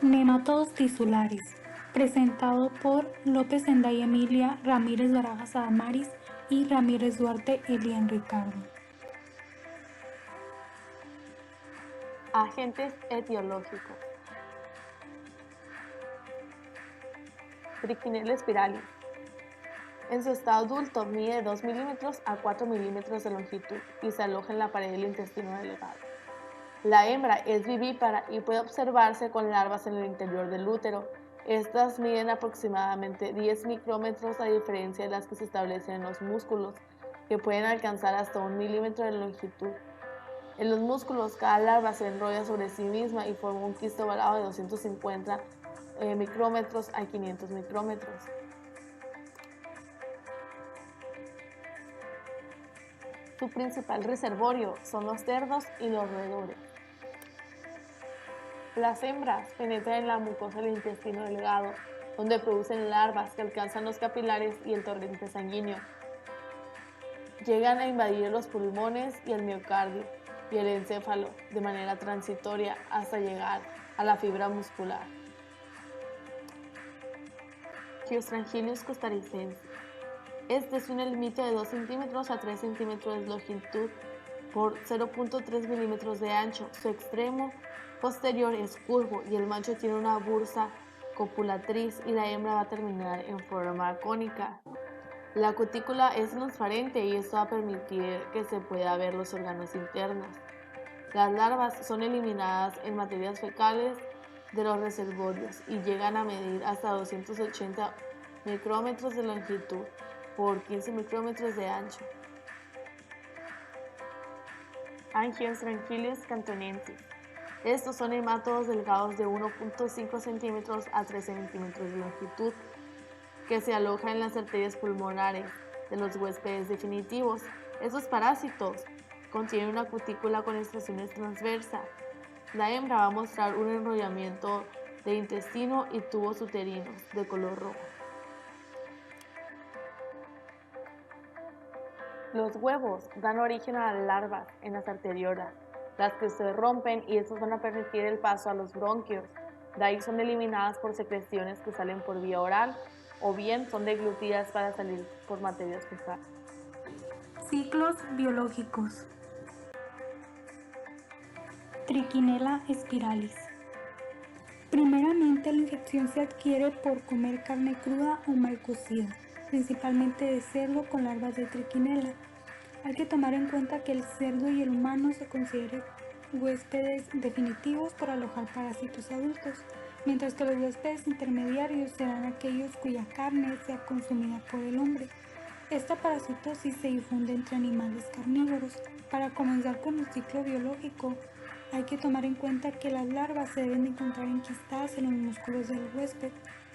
Nematodos tisulares, presentado por López Endaya Emilia, Ramírez Barajas Adamaris y Ramírez Duarte Elian Ricardo. Agentes etiológicos. Trichinella spiralis. En su estado adulto mide 2 milímetros a 4 milímetros de longitud y se aloja en la pared del intestino delgado. La hembra es vivípara y puede observarse con larvas en el interior del útero. Estas miden aproximadamente 10 micrómetros a diferencia de las que se establecen en los músculos, que pueden alcanzar hasta 1 milímetro de longitud. En los músculos, cada larva se enrolla sobre sí misma y forma un quisto ovalado de 250 micrómetros a 500 micrómetros. Su principal reservorio son los cerdos y los roedores. Las hembras penetran en la mucosa del intestino delgado, donde producen larvas que alcanzan los capilares y el torrente sanguíneo. Llegan a invadir los pulmones y el miocardio y el encéfalo de manera transitoria hasta llegar a la fibra muscular. Geostrangilius costarricensis. Este es un helminto de 2 centímetros a 3 centímetros de longitud por 0.3 milímetros de ancho. Su extremo posterior es curvo y el macho tiene una bursa copulatriz y la hembra va a terminar en forma cónica. La cutícula es transparente y esto va a permitir que se pueda ver los órganos internos. Las larvas son eliminadas en materias fecales de los reservorios y llegan a medir hasta 280 micrómetros de longitud por 15 micrómetros de ancho. Angiostrangilius cantonensis. Estos son nematodos delgados de 1.5 centímetros a 3 centímetros de longitud que se alojan en las arterias pulmonares de los huéspedes definitivos. Estos parásitos contienen una cutícula con extracciones transversa. La hembra va a mostrar un enrollamiento de intestino y tubos uterinos de color rojo. Los huevos dan origen a las larvas en las arteriolas, las que se rompen y estos van a permitir el paso a los bronquios. De ahí son eliminadas por secreciones que salen por vía oral o bien son deglutidas para salir por materias fecales. Ciclos biológicos. Trichinella spiralis. Primeramente, la infección se adquiere por comer carne cruda o mal cocida, principalmente de cerdo con larvas de trichinella. Hay que tomar en cuenta que el cerdo y el humano se consideran huéspedes definitivos por alojar parásitos adultos, mientras que los huéspedes intermediarios serán aquellos cuya carne sea consumida por el hombre. Esta parasitosis se difunde entre animales carnívoros. Para comenzar con el ciclo biológico, hay que tomar en cuenta que las larvas se deben encontrar enquistadas en los músculos del huésped.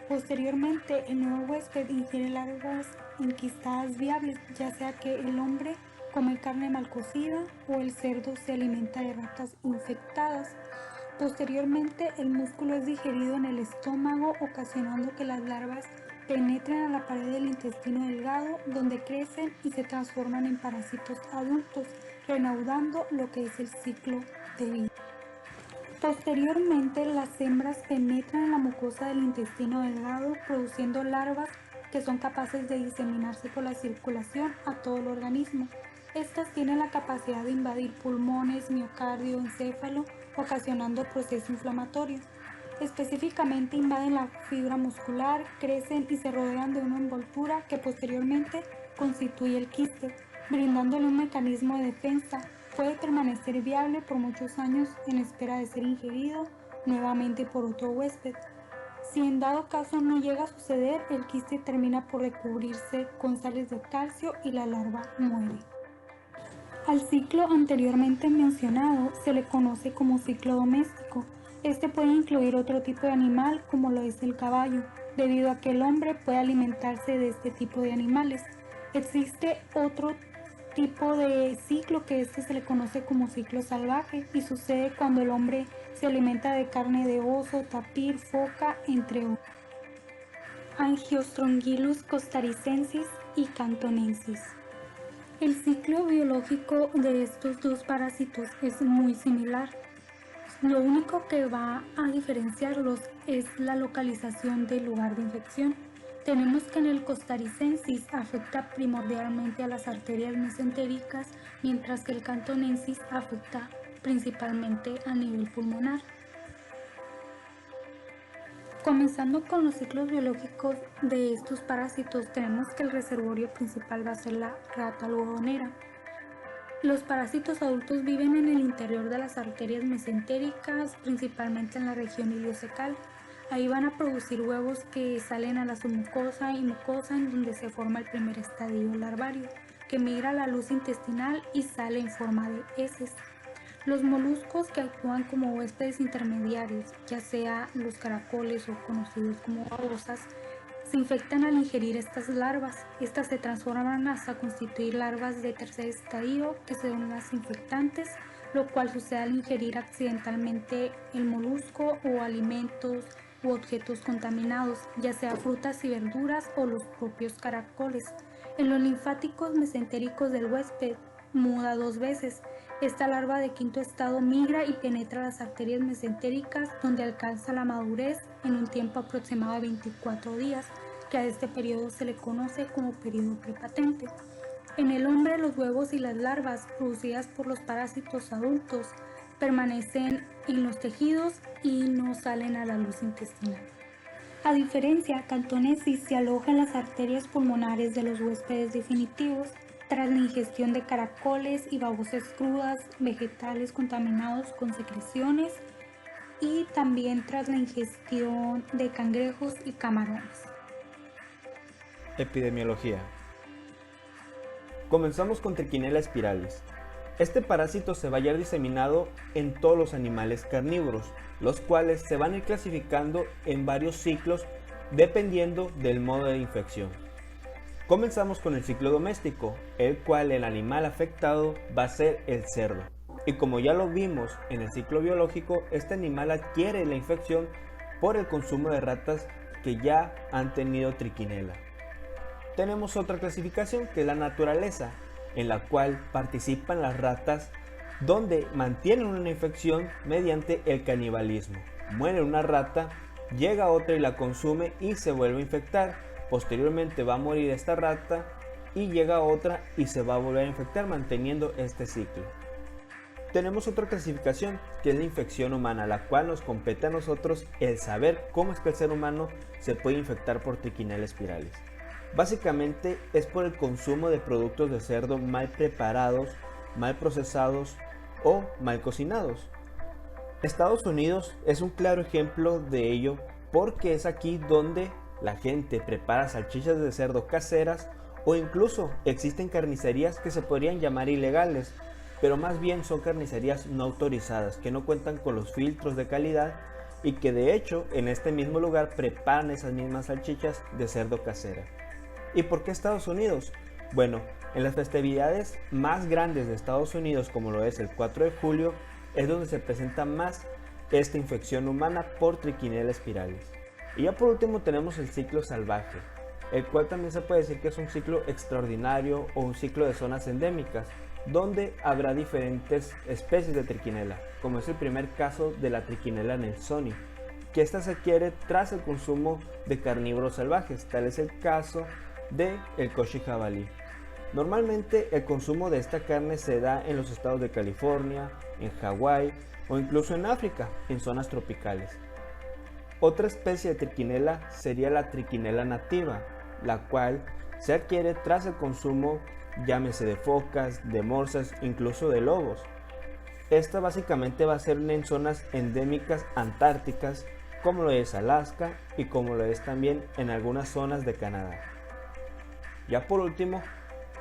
Posteriormente, el nuevo huésped ingiere larvas enquistadas viables, ya sea que el hombre come carne mal cocida o el cerdo se alimenta de ratas infectadas. Posteriormente, el músculo es digerido en el estómago, ocasionando que las larvas penetren a la pared del intestino delgado, donde crecen y se transforman en parásitos adultos, reanudando lo que es el ciclo de vida. Posteriormente, las hembras penetran en la mucosa del intestino delgado, produciendo larvas que son capaces de diseminarse por la circulación a todo el organismo. Estas tienen la capacidad de invadir pulmones, miocardio, encéfalo, ocasionando procesos inflamatorios. Específicamente invaden la fibra muscular, crecen y se rodean de una envoltura que posteriormente constituye el quiste, brindándole un mecanismo de defensa. Puede permanecer viable por muchos años en espera de ser ingerido nuevamente por otro huésped. Si en dado caso no llega a suceder, el quiste termina por recubrirse con sales de calcio y la larva muere. Al ciclo anteriormente mencionado se le conoce como ciclo doméstico. Este puede incluir otro tipo de animal como lo es el caballo, debido a que el hombre puede alimentarse de este tipo de animales. Existe otro tipo de ciclo que se le conoce como ciclo salvaje y sucede cuando el hombre se alimenta de carne de oso, tapir, foca, entre otros. Angiostrongylus costarricensis y cantonensis. El ciclo biológico de estos dos parásitos es muy similar. Lo único que va a diferenciarlos es la localización del lugar de infección. Tenemos que en el costarricensis afecta primordialmente a las arterias mesentéricas, mientras que el cantonensis afecta principalmente a nivel pulmonar. Comenzando con los ciclos biológicos de estos parásitos, tenemos que el reservorio principal va a ser la rata algodonera. Los parásitos adultos viven en el interior de las arterias mesentéricas, principalmente en la región iliocecal. Ahí van a producir huevos que salen a la submucosa y mucosa, en donde se forma el primer estadio larvario, que migra a la luz intestinal y sale en forma de heces. Los moluscos que actúan como huéspedes intermediarios, ya sea los caracoles o conocidos como babosas, se infectan al ingerir estas larvas. Estas se transforman hasta constituir larvas de tercer estadio, que son las infectantes, lo cual sucede al ingerir accidentalmente el molusco o alimentos u objetos contaminados, ya sea frutas y verduras o los propios caracoles. En los linfáticos mesentéricos del huésped muda 2 veces. Esta larva de quinto estado migra y penetra las arterias mesentéricas, donde alcanza la madurez en un tiempo aproximado de 24 días, que a este periodo se le conoce como periodo prepatente. En el hombre, los huevos y las larvas producidas por los parásitos adultos permanecen en los tejidos y no salen a la luz intestinal. A diferencia, cantonensis se aloja en las arterias pulmonares de los huéspedes definitivos tras la ingestión de caracoles y babosas crudas, vegetales contaminados con secreciones y también tras la ingestión de cangrejos y camarones. Epidemiología. Comenzamos con Trichinella spiralis. Este parásito se va a hallar diseminado en todos los animales carnívoros, los cuales se van a ir clasificando en varios ciclos dependiendo del modo de infección. Comenzamos con el ciclo doméstico, el cual el animal afectado va a ser el cerdo. Y como ya lo vimos en el ciclo biológico, este animal adquiere la infección por el consumo de ratas que ya han tenido trichinela. Tenemos otra clasificación que es la naturaleza, en la cual participan las ratas donde mantienen una infección mediante el canibalismo. Muere una rata, llega otra y la consume y se vuelve a infectar. Posteriormente va a morir esta rata y llega otra y se va a volver a infectar, manteniendo este ciclo. Tenemos otra clasificación que es la infección humana, la cual nos compete a nosotros el saber cómo es que el ser humano se puede infectar por Trichinella spiralis. Básicamente es por el consumo de productos de cerdo mal preparados, mal procesados o mal cocinados. Estados Unidos es un claro ejemplo de ello porque es aquí donde la gente prepara salchichas de cerdo caseras o incluso existen carnicerías que se podrían llamar ilegales, pero más bien son carnicerías no autorizadas que no cuentan con los filtros de calidad y que de hecho en este mismo lugar preparan esas mismas salchichas de cerdo casera. ¿Y por qué Estados Unidos? Bueno, en las festividades más grandes de Estados Unidos, como lo es el 4 de julio, es donde se presenta más esta infección humana por Trichinella spiralis. Y ya por último tenemos el ciclo salvaje, el cual también se puede decir que es un ciclo extraordinario o un ciclo de zonas endémicas, donde habrá diferentes especies de trichinela, como es el primer caso de la Trichinella nelsoni, que esta se adquiere tras el consumo de carnívoros salvajes, tal es el caso de el cochi jabalí. Normalmente el consumo de esta carne se da en los estados de California, en Hawái o incluso en África, en zonas tropicales. Otra especie de trichinela sería la Trichinella nativa, la cual se adquiere tras el consumo, llámese de focas, de morsas, incluso de lobos. Esta básicamente va a ser en zonas endémicas antárticas, como lo es Alaska y como lo es también en algunas zonas de Canadá. Ya por último,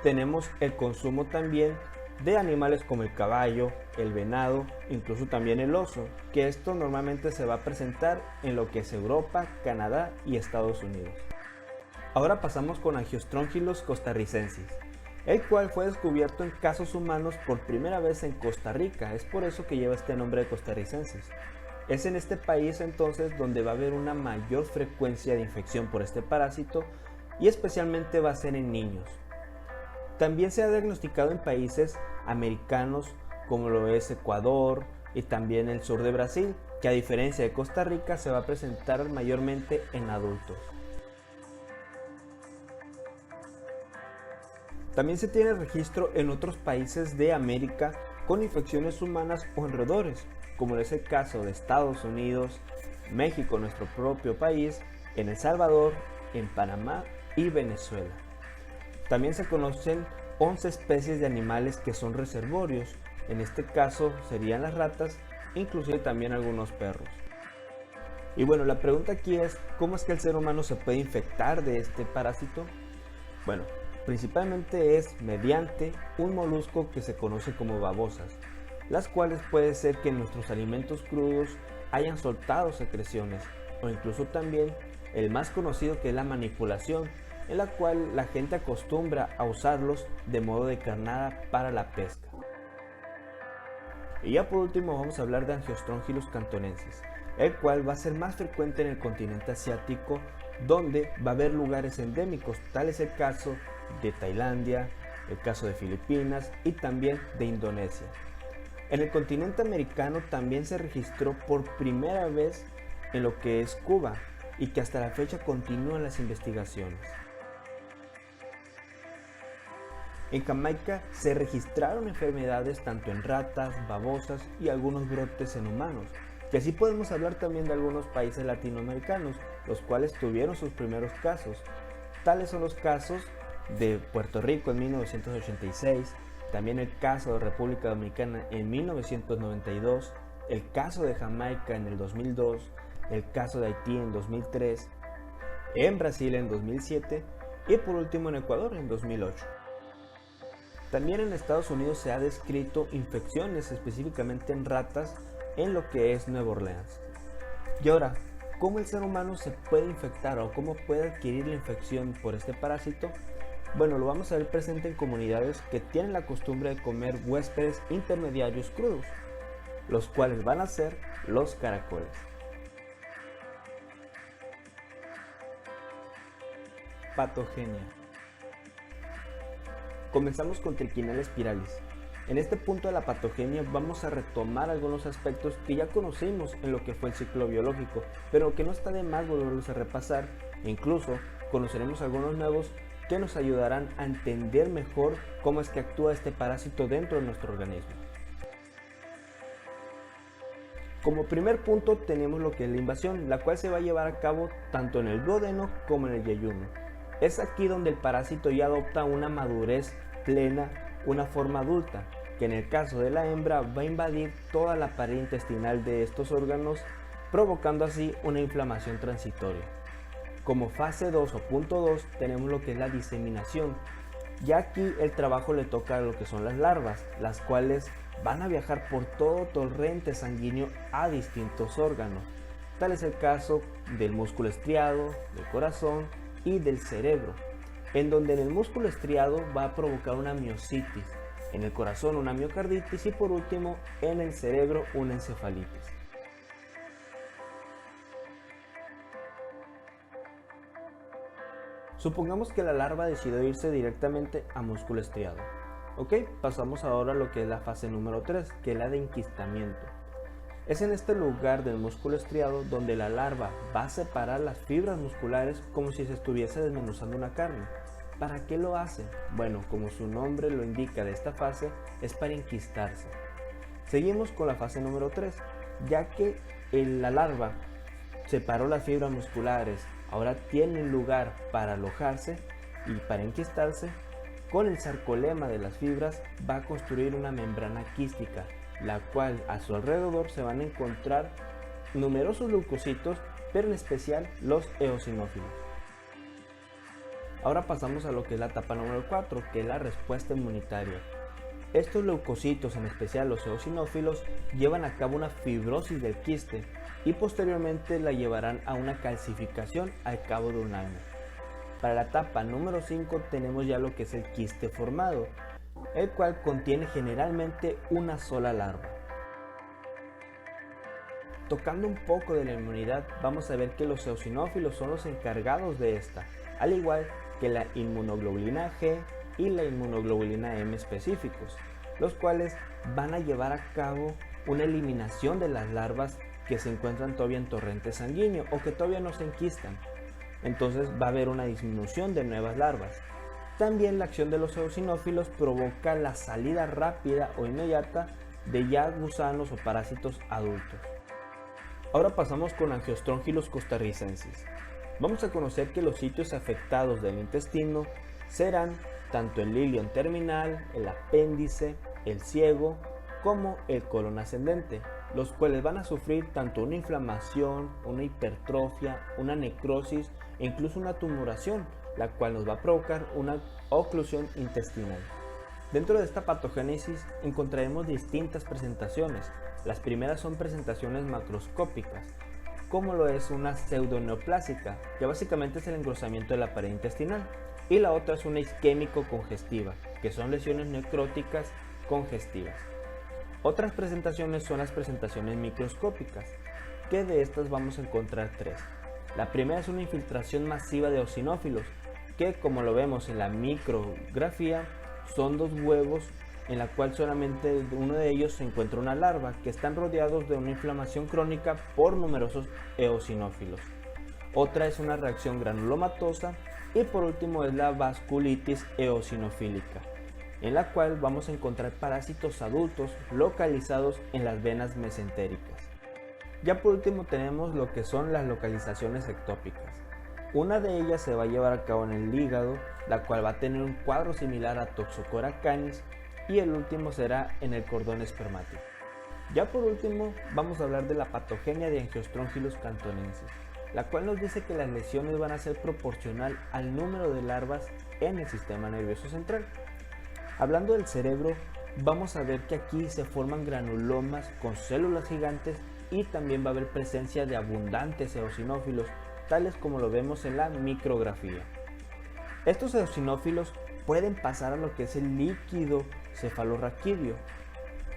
tenemos el consumo también de animales como el caballo, el venado, incluso también el oso, que esto normalmente se va a presentar en lo que es Europa, Canadá y Estados Unidos. Ahora pasamos con Angiostrongylus costarricensis, el cual fue descubierto en casos humanos por primera vez en Costa Rica, es por eso que lleva este nombre de costarricensis. Es en este país entonces donde va a haber una mayor frecuencia de infección por este parásito y especialmente va a ser en niños. También se ha diagnosticado en países americanos como lo es Ecuador, y también el sur de Brasil, que a diferencia de Costa Rica se va a presentar mayormente en adultos. También se tiene registro en otros países de América con infecciones humanas o en roedores, como es el caso de Estados Unidos, México, nuestro propio país, en El Salvador, en Panamá y Venezuela. También se conocen 11 especies de animales que son reservorios, en este caso serían las ratas, inclusive también algunos perros. Y bueno, la pregunta aquí es, ¿cómo es que el ser humano se puede infectar de este parásito? Bueno, principalmente es mediante un molusco que se conoce como babosas, las cuales puede ser que en nuestros alimentos crudos hayan soltado secreciones, o incluso también el más conocido, que es la manipulación, en la cual la gente acostumbra a usarlos de modo de carnada para la pesca. Y ya por último vamos a hablar de Angiostrongylus cantonensis, el cual va a ser más frecuente en el continente asiático, donde va a haber lugares endémicos, tal es el caso de Tailandia, el caso de Filipinas y también de Indonesia. En el continente americano también se registró por primera vez en lo que es Cuba y que hasta la fecha continúan las investigaciones. En Jamaica se registraron enfermedades tanto en ratas, babosas y algunos brotes en humanos, que así podemos hablar también de algunos países latinoamericanos, los cuales tuvieron sus primeros casos. Tales son los casos de Puerto Rico en 1986, también el caso de República Dominicana en 1992, el caso de Jamaica en el 2002, el caso de Haití en 2003, en Brasil en 2007 y por último en Ecuador en 2008. También en Estados Unidos se ha descrito infecciones específicamente en ratas en lo que es Nueva Orleans. Y ahora, ¿cómo el ser humano se puede infectar o cómo puede adquirir la infección por este parásito? Bueno, lo vamos a ver presente en comunidades que tienen la costumbre de comer huéspedes intermediarios crudos, los cuales van a ser los caracoles. Patogenia. Comenzamos con Trichinella spiralis. En este punto de la patogenia vamos a retomar algunos aspectos que ya conocimos en lo que fue el ciclo biológico, pero que no está de más volverlos a repasar, e incluso conoceremos algunos nuevos que nos ayudarán a entender mejor cómo es que actúa este parásito dentro de nuestro organismo. Como primer punto tenemos lo que es la invasión, la cual se va a llevar a cabo tanto en el duodeno como en el yeyuno. Es aquí donde el parásito ya adopta una madurez plena, una forma adulta, que en el caso de la hembra va a invadir toda la pared intestinal de estos órganos, provocando así una inflamación transitoria. Como fase 2 o punto 2 tenemos lo que es la diseminación. Ya aquí el trabajo le toca a lo que son las larvas, las cuales van a viajar por todo torrente sanguíneo a distintos órganos. Tal es el caso del músculo estriado, del corazón y del cerebro, en donde en el músculo estriado va a provocar una miositis, en el corazón una miocarditis y por último en el cerebro una encefalitis. Supongamos que la larva decidió irse directamente a músculo estriado. Ok, pasamos ahora a lo que es la fase número 3, que es la de enquistamiento. Es en este lugar del músculo estriado donde la larva va a separar las fibras musculares como si se estuviese desmenuzando una carne. ¿Para qué lo hace? Bueno, como su nombre lo indica de esta fase, es para enquistarse. Seguimos con la fase número 3, ya que la larva separó las fibras musculares, ahora tiene un lugar para alojarse y para enquistarse. Con el sarcolema de las fibras va a construir una membrana quística, la cual a su alrededor se van a encontrar numerosos leucocitos, pero en especial los eosinófilos. Ahora pasamos a lo que es la etapa número 4, que es la respuesta inmunitaria. Estos leucocitos, en especial los eosinófilos, llevan a cabo una fibrosis del quiste y posteriormente la llevarán a una calcificación al cabo de un año. Para la etapa número 5 tenemos ya lo que es el quiste formado, el cual contiene generalmente una sola larva. Tocando un poco de la inmunidad, vamos a ver que los eosinófilos son los encargados de esta, al igual que la inmunoglobulina G y la inmunoglobulina M específicos, los cuales van a llevar a cabo una eliminación de las larvas que se encuentran todavía en torrente sanguíneo o que todavía no se enquistan. Entonces va a haber una disminución de nuevas larvas. También la acción de los eosinófilos provoca la salida rápida o inmediata de ya gusanos o parásitos adultos. Ahora pasamos con Angiostrongylus costarricensis. Vamos a conocer que los sitios afectados del intestino serán tanto el ilion terminal, el apéndice, el ciego, como el colon ascendente, los cuales van a sufrir tanto una inflamación, una hipertrofia, una necrosis e incluso una tumoración, la cual nos va a provocar una oclusión intestinal. Dentro de esta patogénesis encontraremos distintas presentaciones. Las primeras son presentaciones macroscópicas, como lo es una pseudoneoplásica, que básicamente es el engrosamiento de la pared intestinal, y la otra es una isquémico-congestiva, que son lesiones necróticas congestivas. Otras presentaciones son las presentaciones microscópicas, que de estas vamos a encontrar tres. La primera es una infiltración masiva de eosinófilos, que como lo vemos en la micrografía, son dos huevos en la cual solamente uno de ellos se encuentra una larva, que están rodeados de una inflamación crónica por numerosos eosinófilos. Otra es una reacción granulomatosa y por último es la vasculitis eosinofílica, en la cual vamos a encontrar parásitos adultos localizados en las venas mesentéricas. Ya por último tenemos lo que son las localizaciones ectópicas. Una de ellas se va a llevar a cabo en el hígado, la cual va a tener un cuadro similar a Toxocoria canis, y el último será en el cordón espermático. Ya por último vamos a hablar de la patogenia de Angiostrongylus cantonensis, la cual nos dice que las lesiones van a ser proporcional al número de larvas en el sistema nervioso central. Hablando del cerebro, vamos a ver que aquí se forman granulomas con células gigantes y también va a haber presencia de abundantes eosinófilos, tales como lo vemos en la micrografía. Estos eosinófilos pueden pasar a lo que es el líquido cefalorraquídeo.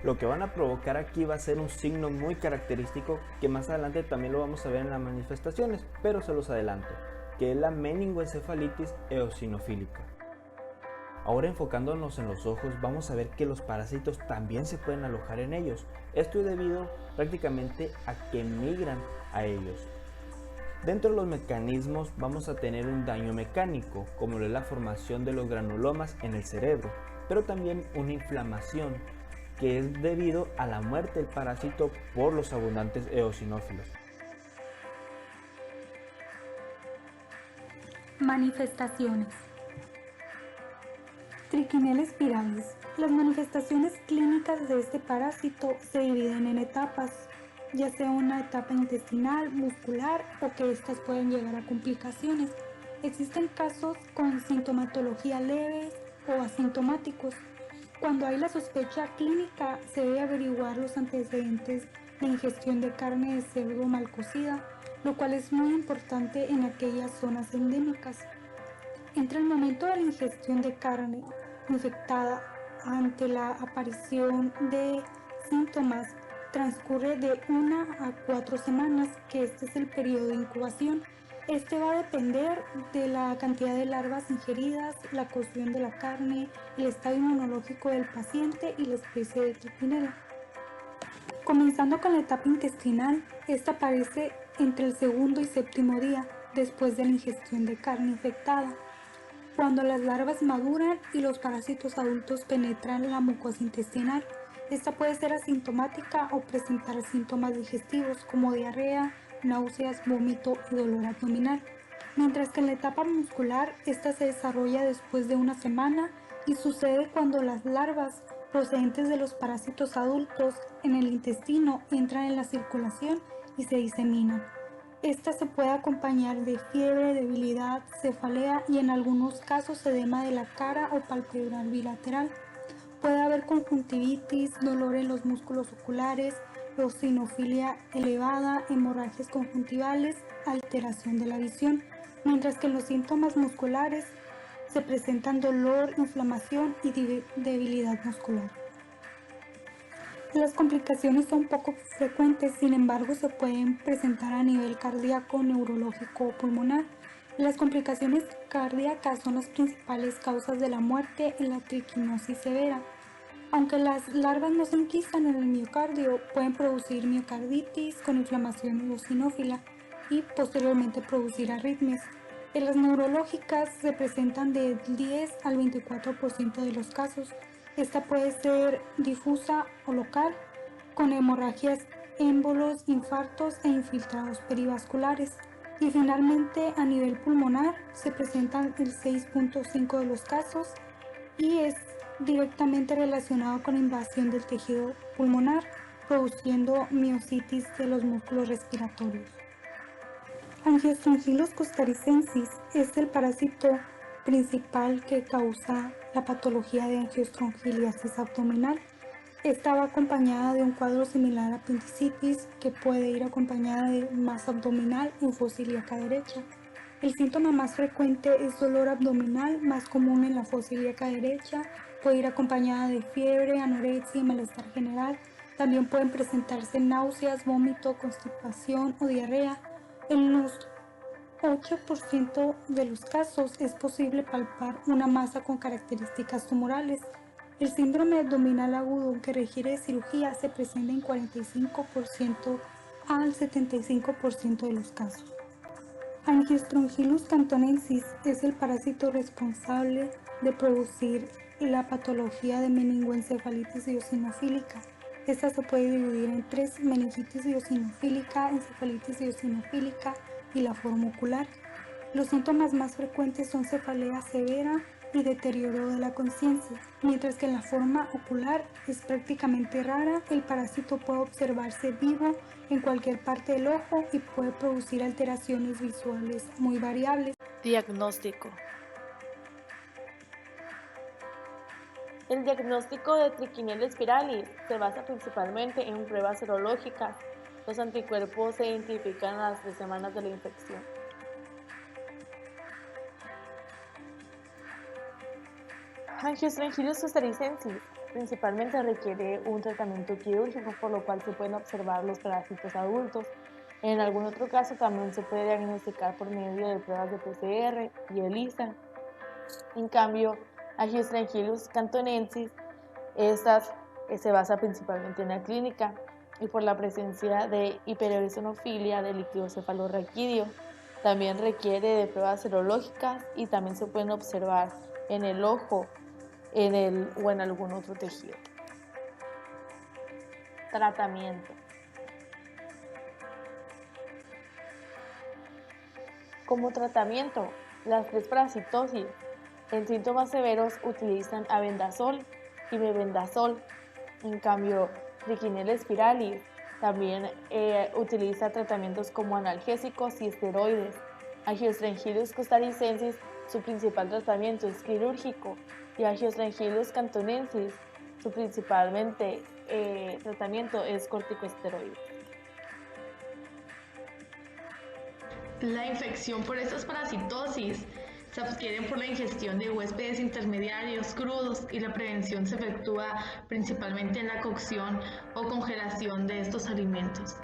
Lo que van a provocar aquí va a ser un signo muy característico que más adelante también lo vamos a ver en las manifestaciones, pero se los adelanto, que es la meningoencefalitis eosinofílica. Ahora enfocándonos en los ojos, vamos a ver que los parásitos también se pueden alojar en ellos. Esto es debido prácticamente a que migran a ellos. Dentro de los mecanismos vamos a tener un daño mecánico, como lo es la formación de los granulomas en el cerebro, pero también una inflamación, que es debido a la muerte del parásito por los abundantes eosinófilos. Manifestaciones. Trichinella spiralis. Las manifestaciones clínicas de este parásito se dividen en etapas, ya sea una etapa intestinal, muscular o que estas pueden llegar a complicaciones. Existen casos con sintomatología leves o asintomáticos. Cuando hay la sospecha clínica, se debe averiguar los antecedentes de ingestión de carne de cerdo mal cocida, lo cual es muy importante en aquellas zonas endémicas. Entre el momento de la ingestión de carne infectada ante la aparición de síntomas, transcurre de 1 a 4 semanas, que este es el periodo de incubación. Este va a depender de la cantidad de larvas ingeridas, la cocción de la carne, el estado inmunológico del paciente y la especie de trichinella. Comenzando con la etapa intestinal, esta aparece entre el segundo y séptimo día después de la ingestión de carne infectada, cuando las larvas maduran y los parásitos adultos penetran la mucosa intestinal. Esta puede ser asintomática o presentar síntomas digestivos como diarrea, náuseas, vómito y dolor abdominal. Mientras que en la etapa muscular, esta se desarrolla después de una semana y sucede cuando las larvas procedentes de los parásitos adultos en el intestino entran en la circulación y se diseminan. Esta se puede acompañar de fiebre, debilidad, cefalea y en algunos casos edema de la cara o palpebral bilateral. Puede haber conjuntivitis, dolor en los músculos oculares, eosinofilia elevada, hemorragias conjuntivales, alteración de la visión, mientras que en los síntomas musculares se presentan dolor, inflamación y debilidad muscular. Las complicaciones son poco frecuentes, sin embargo se pueden presentar a nivel cardíaco, neurológico o pulmonar. Las complicaciones cardíacas son las principales causas de la muerte en la triquinosis severa. Aunque las larvas no se enquistan en el miocardio, pueden producir miocarditis con inflamación eosinófila y posteriormente producir arritmias. En las neurológicas se presentan de 10 al 24% de los casos. Esta puede ser difusa o local, con hemorragias, émbolos, infartos e infiltrados perivasculares. Y finalmente, a nivel pulmonar, se presentan el 6.5% de los casos y es directamente relacionado con la invasión del tejido pulmonar, produciendo miositis de los músculos respiratorios. Angiostrongylus costaricensis es el parásito principal que causa la patología de angiostrongiliasis abdominal. Esta va acompañada de un cuadro similar a apendicitis que puede ir acompañada de masa abdominal en fosa ilíaca derecha. El síntoma más frecuente es dolor abdominal, más común en la fosa ilíaca derecha. Puede ir acompañada de fiebre, anorexia y malestar general. También pueden presentarse náuseas, vómito, constipación o diarrea. En los 8% de los casos es posible palpar una masa con características tumorales. El síndrome abdominal agudo que requiere de cirugía se presenta en 45% al 75% de los casos. Angiostrongylus cantonensis es el parásito responsable de producir la patología de meningoencefalitis eosinofílica. Esta se puede dividir en 3: meningitis eosinofílica, encefalitis eosinofílica y la forma ocular. Los síntomas más frecuentes son cefalea severa y deterioro de la conciencia, mientras que en la forma ocular es prácticamente rara. El parásito puede observarse vivo en cualquier parte del ojo y puede producir alteraciones visuales muy variables. Diagnóstico. El diagnóstico de Trichinella spiralis se basa principalmente en pruebas serológicas. Los anticuerpos se identifican a las 3 semanas de la infección. Angiostrongylus costaricensis principalmente requiere un tratamiento quirúrgico, por lo cual se pueden observar los parásitos adultos. En algún otro caso también se puede diagnosticar por medio de pruebas de PCR y ELISA. En cambio, Angiostrongylus cantonensis, estas se basa principalmente en la clínica y por la presencia de hipereosinofilia de líquido cefalorraquídeo. También requiere de pruebas serológicas y también se pueden observar en el ojo o en algún otro tejido. Tratamiento. Como tratamiento, las 3 parasitosis en síntomas severos utilizan albendazol y mebendazol. En cambio, Trichinella spiralis también utiliza tratamientos como analgésicos y esteroides. Angiostrongylus costaricensis, su principal tratamiento es quirúrgico, y Angiostrongylus cantonensis, su principalmente tratamiento es corticosteroides. La infección por estas parasitosis se adquieren por la ingestión de huéspedes intermediarios crudos y la prevención se efectúa principalmente en la cocción o congelación de estos alimentos.